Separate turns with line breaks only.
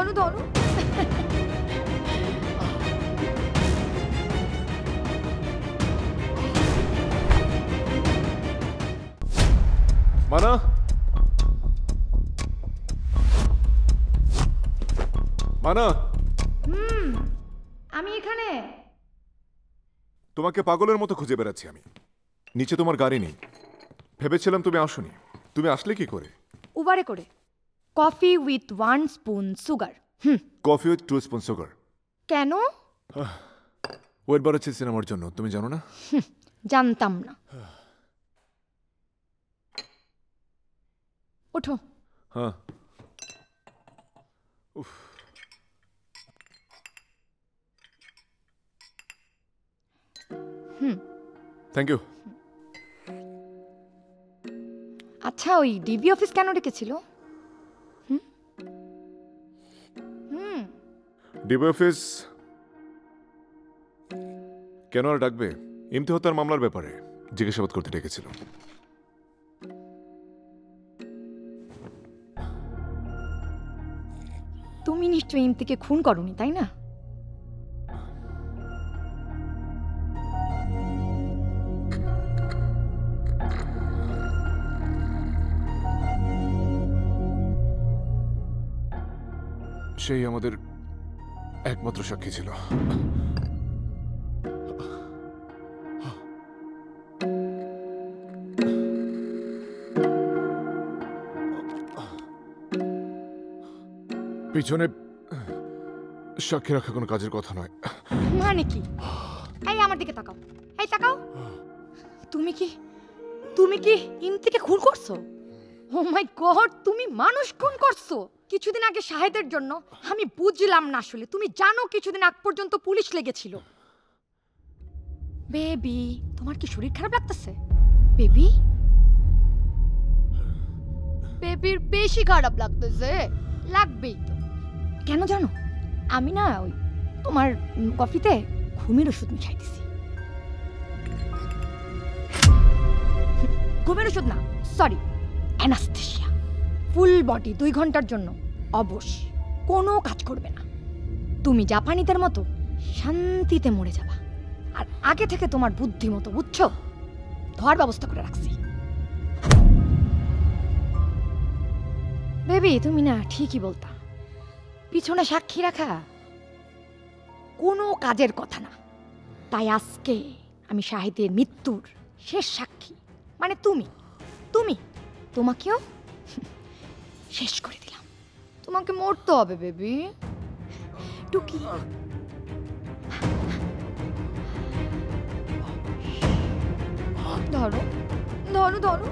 ধরো ধরো।
মানা, মানা,
আমি এখানে।
তোমাকে পাগলের মতো খুঁজে বেড়াচ্ছি আমি। নিচে তোমার গাড়ি নেই, ভেবেছিলাম তুমি আসোনি। তুমি আসলে কি করে?
উবারে করে। Coffee with 1 spoon sugar.
Coffee with 2 spoon sugar.
কেন?
ওয়েট বাড়াচ্ছে সিনেমার জন্য, তুমি জানো না?
জানতাম না। ওঠো।
হ্যাঁ। উফ। Thank you.
আচ্ছা, ওই ডিবি অফিস কেন ডেকেছিল?
ডিবি অফিস কেন আর ডাকবে? ইমতি হত্যার মামলার ব্যাপারে জিজ্ঞাসাবাদ করতে ডেকেছিল।
তুমি নিশ্চয়ই ইমতিকে খুন করনি, তাই না?
সেই আমাদের একমাত্র সাক্ষী ছিল। পিছনে সাক্ষী রাখা কোনো কাজের কথা নয়।
মানে কি? এই আমার দিকে তাকাও, এই তাকাও। তুমি কি ইমতিকে খুন করছো? ও মাই গড, তুমি মানুষ খুন করছো? কিছুদিন আগে শাহেদের জন্য আমি বুঝলাম না আসলে। তুমি জানো কিছুদিন আগ পর্যন্ত পুলিশ লেগেছিল। বেবি, তোমার কি শরীর খারাপ লাগতেছে? বেবি, বেবির বেশি খারাপ লাগতেছে। লাগবেই তো। কেন জানো? আমি না ওই তোমার কফিতে ঘুমের ওষুধ মিশাই দিছি। ঘুমের ওষুধ না, সরি, অ্যানাস্থেশিয়া। ফুল বডি 2 ঘন্টার জন্য অবশ, কোনো কাজ করবে না। তুমি জাপানিদের মতো শান্তিতে মরে যাবা। আর আগে থেকে তোমার বুদ্ধি মতো, বুঝছো, ধোয়ার ব্যবস্থা করে রাখছি। বেবি, তুমি না ঠিকই বলতা। পিছনে সাক্ষী রাখা কোনো কাজের কথা না। তাই আজকে আমি শাহিদের মৃত্যুর শেষ সাক্ষী, মানে তোমাকেও শেষ করে দিলাম। তোমাকে মরতে হবে বেবি। টুকি, ধরো ধরো ধরো।